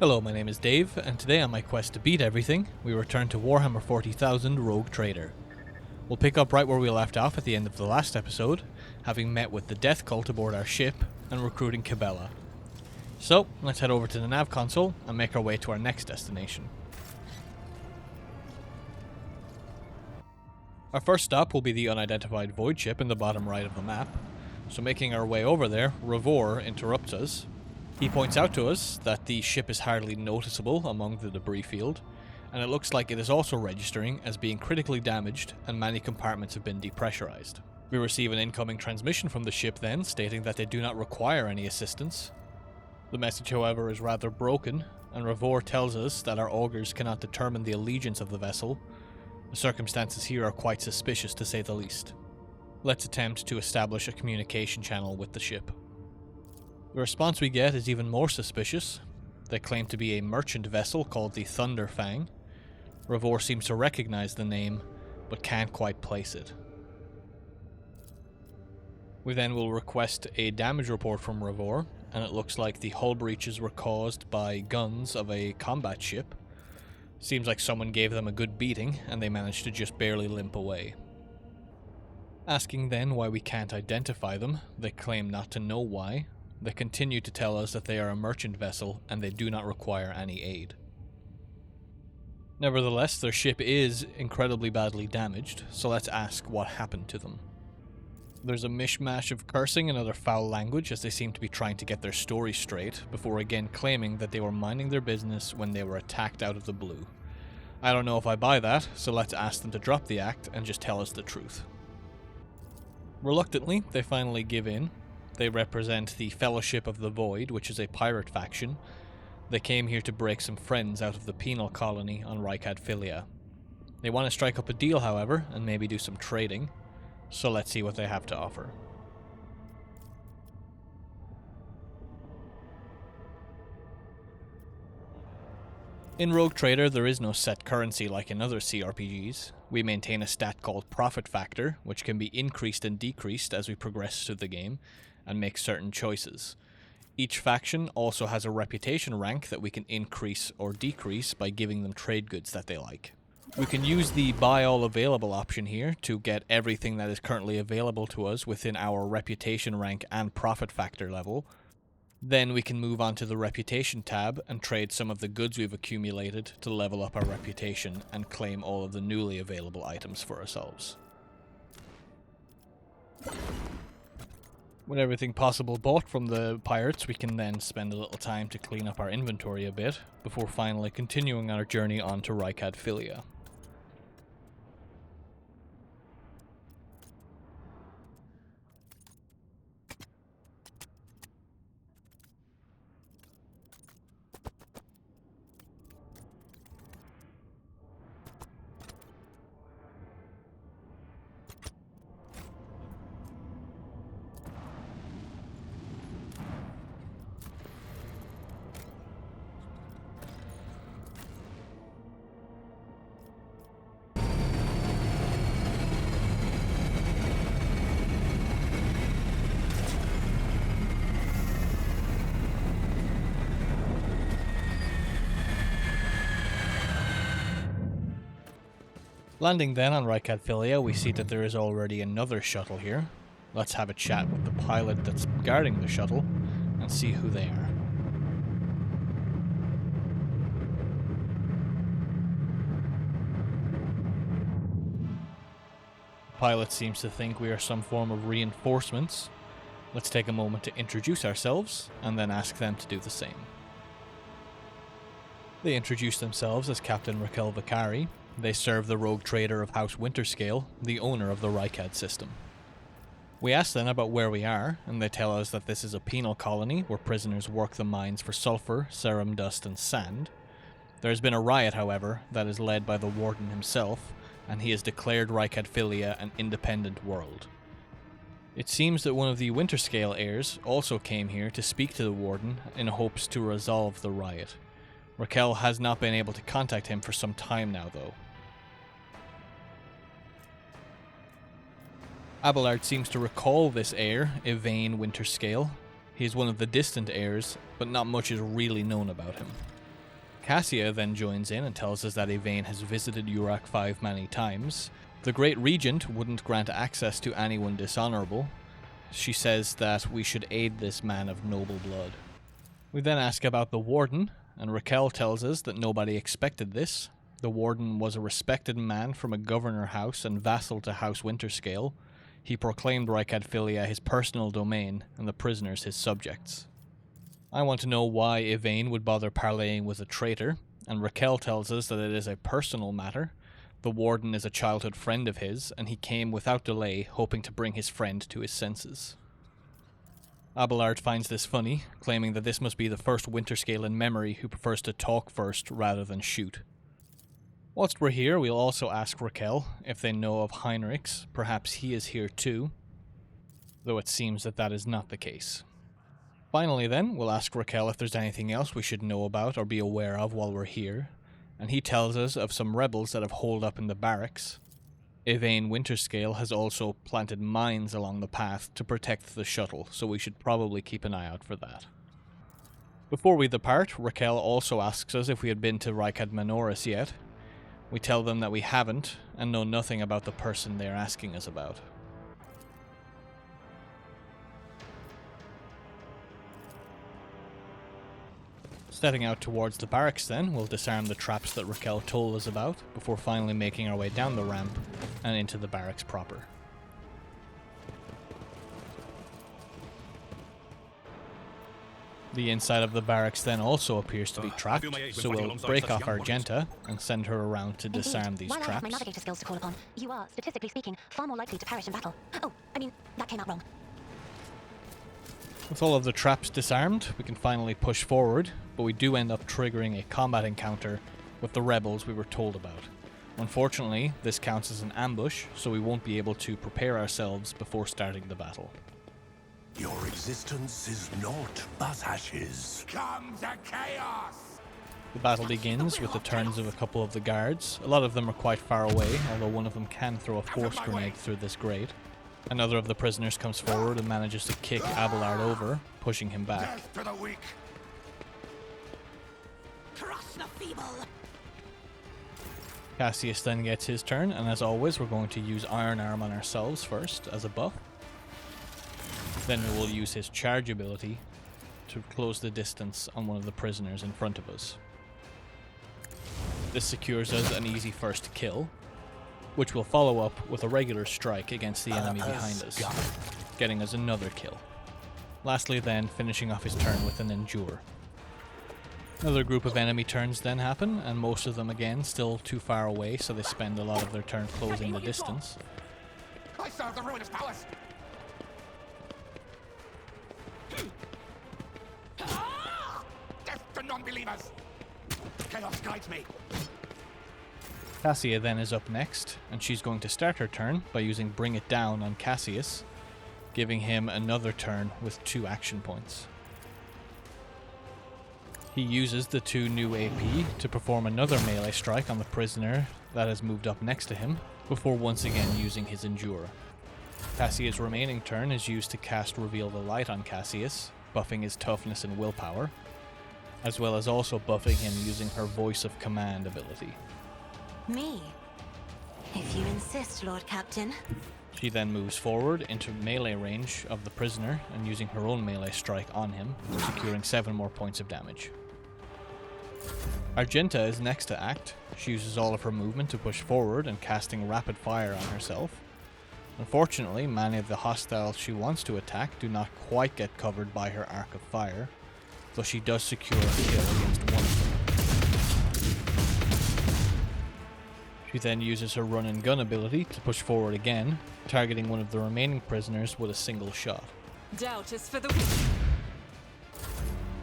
Hello, my name is Dave, and today on my quest to beat everything, we return to Warhammer 40,000 Rogue Trader. We'll pick up right where we left off at the end of the last episode, having met with the Death Cult aboard our ship and recruiting Cabela. So, let's head over to the nav console and make our way to our next destination. Our first stop will be the Unidentified Voidship in the bottom right of the map, so making our way over there, Revor interrupts us. He points out to us that the ship is hardly noticeable among the debris field, and it looks like it is also registering as being critically damaged and many compartments have been depressurized. We receive an incoming transmission from the ship then, stating that they do not require any assistance. The message, however, is rather broken, and Revor tells us that our augurs cannot determine the allegiance of the vessel. The circumstances here are quite suspicious, to say the least. Let's attempt to establish a communication channel with the ship. The response we get is even more suspicious. They claim to be a merchant vessel called the Thunder Fang. Revor seems to recognize the name, but can't quite place it. We then will request a damage report from Revor, and it looks like the hull breaches were caused by guns of a combat ship. Seems like someone gave them a good beating, and they managed to just barely limp away. Asking then why we can't identify them, they claim not to know why. They continue to tell us that they are a merchant vessel and they do not require any aid. Nevertheless, their ship is incredibly badly damaged, so let's ask what happened to them. There's a mishmash of cursing and other foul language as they seem to be trying to get their story straight, before again claiming that they were minding their business when they were attacked out of the blue. I don't know if I buy that, so let's ask them to drop the act and just tell us the truth. Reluctantly, they finally give in. They represent the Fellowship of the Void, which is a pirate faction. They came here to break some friends out of the penal colony on Rykad Philia. They want to strike up a deal, however, and maybe do some trading. So let's see what they have to offer. In Rogue Trader, there is no set currency like in other CRPGs. We maintain a stat called Profit Factor, which can be increased and decreased as we progress through the game and make certain choices. Each faction also has a reputation rank that we can increase or decrease by giving them trade goods that they like. We can use the buy all available option here to get everything that is currently available to us within our reputation rank and profit factor level. Then we can move on to the reputation tab and trade some of the goods we've accumulated to level up our reputation and claim all of the newly available items for ourselves. With everything possible bought from the pirates, we can then spend a little time to clean up our inventory a bit, before finally continuing our journey on to Rykad Philia. Landing then on Rykad Philia, we see that there is already another shuttle here. Let's have a chat with the pilot that's guarding the shuttle and see who they are. The pilot seems to think we are some form of reinforcements. Let's take a moment to introduce ourselves and then ask them to do the same. They introduce themselves as Captain Raquel Vicari. They serve the Rogue Trader of House Winterscale, the owner of the Rykad system. We ask them about where we are, and they tell us that this is a penal colony where prisoners work the mines for sulfur, serum dust, and sand. There has been a riot, however, that is led by the Warden himself, and he has declared Rykad Philia an independent world. It seems that one of the Winterscale heirs also came here to speak to the Warden in hopes to resolve the riot. Raquel has not been able to contact him for some time now, though. Abelard seems to recall this heir, Yvain Winterscale. He is one of the distant heirs, but not much is really known about him. Cassia then joins in and tells us that Yvain has visited Uruk 5 many times. The Great Regent wouldn't grant access to anyone dishonourable. She says that we should aid this man of noble blood. We then ask about the Warden, and Raquel tells us that nobody expected this. The Warden was a respected man from a governor house and vassal to House Winterscale. He proclaimed Rykad Philia his personal domain, and the prisoners his subjects. I want to know why Yvain would bother parleying with a traitor, and Raquel tells us that it is a personal matter. The Warden is a childhood friend of his, and he came without delay, hoping to bring his friend to his senses. Abelard finds this funny, claiming that this must be the first Winterscale in memory who prefers to talk first rather than shoot. Whilst we're here, we'll also ask Raquel if they know of Heinrichs. Perhaps he is here too, though it seems that that is not the case. Finally then, we'll ask Raquel if there's anything else we should know about or be aware of while we're here, and he tells us of some rebels that have holed up in the barracks. Yvain Winterscale has also planted mines along the path to protect the shuttle, so we should probably keep an eye out for that. Before we depart, Raquel also asks us if we had been to Rykad Manoris yet. We tell them that we haven't, and know nothing about the person they are asking us about. Setting out towards the barracks then, we'll disarm the traps that Raquel told us about, before finally making our way down the ramp and into the barracks proper. The inside of the barracks then also appears to be trapped, so we'll break off Argenta and send her around to disarm these traps. While I have my navigator skills to call upon, you are, statistically speaking, far more likely to perish in battle. Oh, I mean, that came out wrong. With all of the traps disarmed, we can finally push forward, but we do end up triggering a combat encounter with the rebels we were told about. Unfortunately, this counts as an ambush, so we won't be able to prepare ourselves before starting the battle. Your existence is naught but ashes. Come to chaos! The battle begins with the turns of a couple of the guards. A lot of them are quite far away, although one of them can throw a force grenade through this grate. Another of the prisoners comes forward and manages to kick Abelard over, pushing him back. Death to the weak. Crush the feeble! Kassius then gets his turn, and as always we're going to use Iron Arm on ourselves first as a buff. Then we will use his charge ability to close the distance on one of the prisoners in front of us. This secures us an easy first kill, which will follow up with a regular strike against the enemy behind us, getting us another kill. Lastly then, finishing off his turn with an Endure. Another group of enemy turns then happen, and most of them again still too far away, so they spend a lot of their turn closing the distance. I serve the ruinous palace. Death to non-believers. Chaos guides me. Cassia then is up next, and she's going to start her turn by using Bring It Down on Cassius, giving him another turn with 2 action points. He uses the 2 new AP to perform another melee strike on the prisoner that has moved up next to him, before once again using his Endure. Cassius' remaining turn is used to cast Reveal the Light on Cassius, buffing his toughness and willpower, as well as also buffing him using her Voice of Command ability. Me? If you insist, Lord Captain. She then moves forward into melee range of the prisoner and using her own melee strike on him, securing 7 more points of damage. Argenta is next to act. She uses all of her movement to push forward and casting rapid fire on herself. Unfortunately, many of the hostiles she wants to attack do not quite get covered by her arc of fire, though she does secure a kill against one of them. She then uses her run and gun ability to push forward again, targeting one of the remaining prisoners with a single shot. Doubt is for the weak.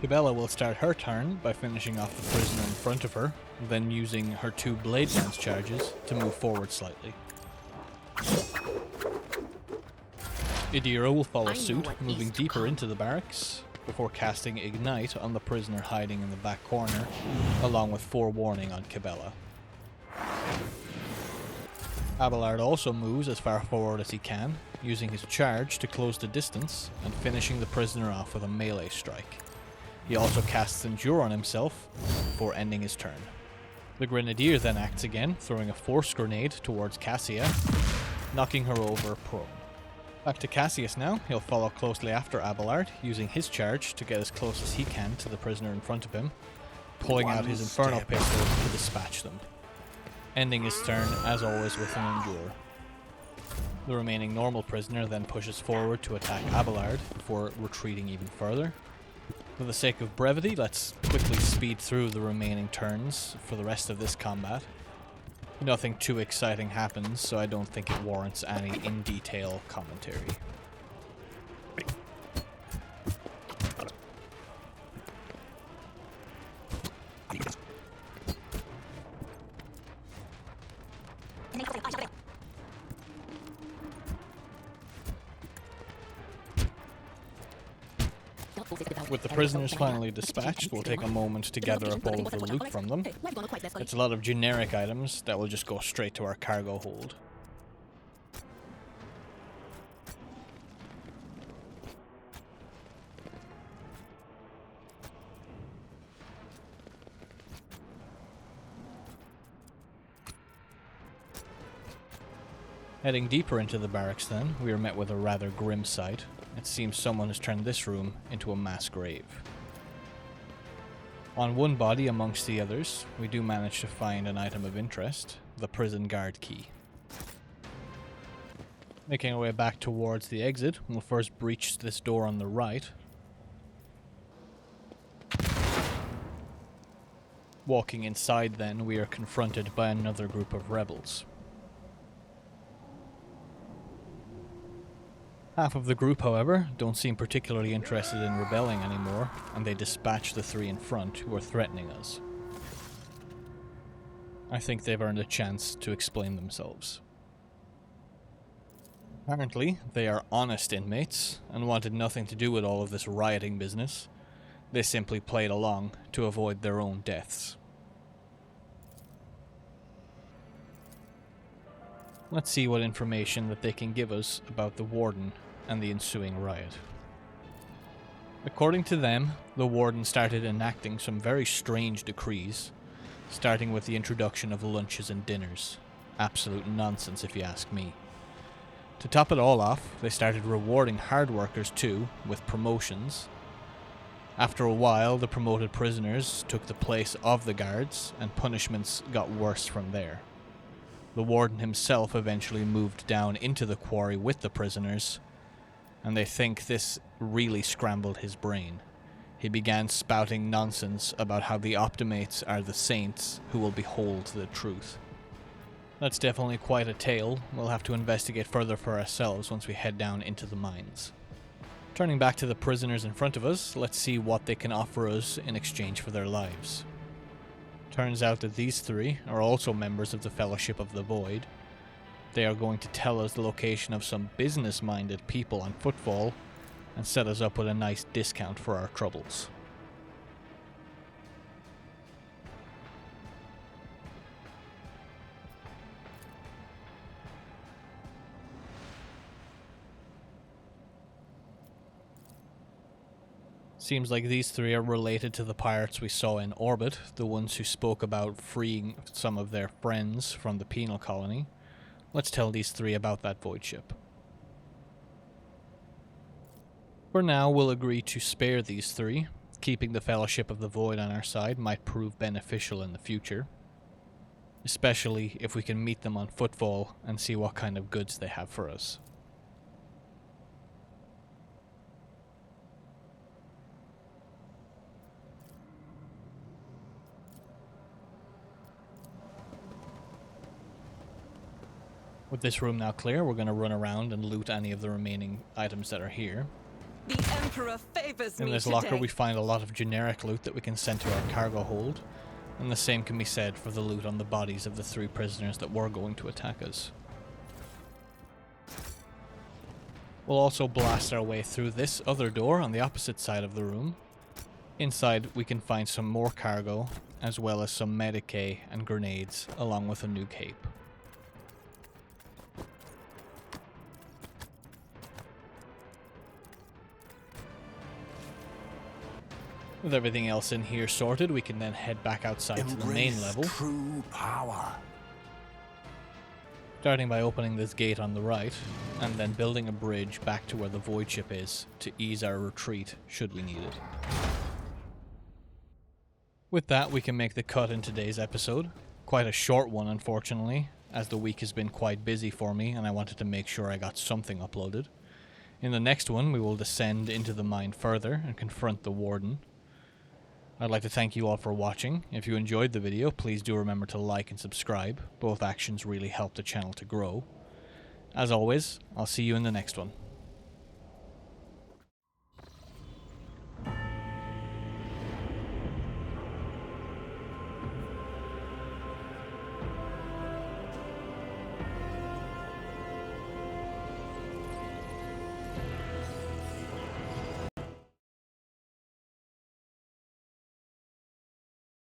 Cabela will start her turn by finishing off the prisoner in front of her, then using her 2 Blade Dance charges to move forward slightly. Idira will follow suit, moving deeper into the barracks, before casting Ignite on the prisoner hiding in the back corner, along with Forewarning on Cabela. Abelard also moves as far forward as he can, using his charge to close the distance and finishing the prisoner off with a melee strike. He also casts Endure on himself before ending his turn. The Grenadier then acts again, throwing a Force Grenade towards Cassia, knocking her over prone. Back to Cassius now. He'll follow closely after Abelard, using his charge to get as close as he can to the prisoner in front of him, pulling out his Inferno Pistol to dispatch them, ending his turn, as always, with an Endure. The remaining normal prisoner then pushes forward to attack Abelard before retreating even further. For the sake of brevity, let's quickly speed through the remaining turns for the rest of this combat. Nothing too exciting happens, so I don't think it warrants any in-detail commentary. With the prisoners finally dispatched, we'll take a moment to gather up all of the loot from them. It's a lot of generic items that will just go straight to our cargo hold. Heading deeper into the barracks then, we are met with a rather grim sight. It seems someone has turned this room into a mass grave. On one body amongst the others, we do manage to find an item of interest, the prison guard key. Making our way back towards the exit, we'll first breach this door on the right. Walking inside then, we are confronted by another group of rebels. Half of the group, however, don't seem particularly interested in rebelling anymore, and they dispatch the three in front who are threatening us. I think they've earned a chance to explain themselves. Apparently, they are honest inmates, and wanted nothing to do with all of this rioting business. They simply played along to avoid their own deaths. Let's see what information that they can give us about the Warden and the ensuing riot. According to them, the Warden started enacting some very strange decrees, starting with the introduction of lunches and dinners. Absolute nonsense if you ask me. To top it all off, they started rewarding hard workers too, with promotions. After a while, the promoted prisoners took the place of the guards, and punishments got worse from there. The Warden himself eventually moved down into the quarry with the prisoners, and they think this really scrambled his brain. He began spouting nonsense about how the Optimates are the saints who will behold the truth. That's definitely quite a tale. We'll have to investigate further for ourselves once we head down into the mines. Turning back to the prisoners in front of us, let's see what they can offer us in exchange for their lives. Turns out that these three are also members of the Fellowship of the Void. They are going to tell us the location of some business-minded people on Footfall and set us up with a nice discount for our troubles. Seems like these three are related to the pirates we saw in orbit, the ones who spoke about freeing some of their friends from the penal colony. Let's tell these three about that void ship. For now, we'll agree to spare these three. Keeping the Fellowship of the Void on our side might prove beneficial in the future, especially if we can meet them on Footfall and see what kind of goods they have for us. With this room now clear, we're going to run around and loot any of the remaining items that are here. The Emperor favors In this locker we find a lot of generic loot that we can send to our cargo hold, and the same can be said for the loot on the bodies of the three prisoners that were going to attack us. We'll also blast our way through this other door on the opposite side of the room. Inside we can find some more cargo, as well as some Medicae and grenades, along with a new cape. With everything else in here sorted, we can then head back outside to the main Embrace level, true power. starting by opening this gate on the right, and then building a bridge back to where the Voidship is to ease our retreat should we need it. With that, we can make the cut in today's episode. Quite a short one, unfortunately, as the week has been quite busy for me and I wanted to make sure I got something uploaded. In the next one, we will descend into the mine further and confront the Warden. I'd like to thank you all for watching. If you enjoyed the video, please do remember to like and subscribe. Both actions really help the channel to grow. As always, I'll see you in the next one.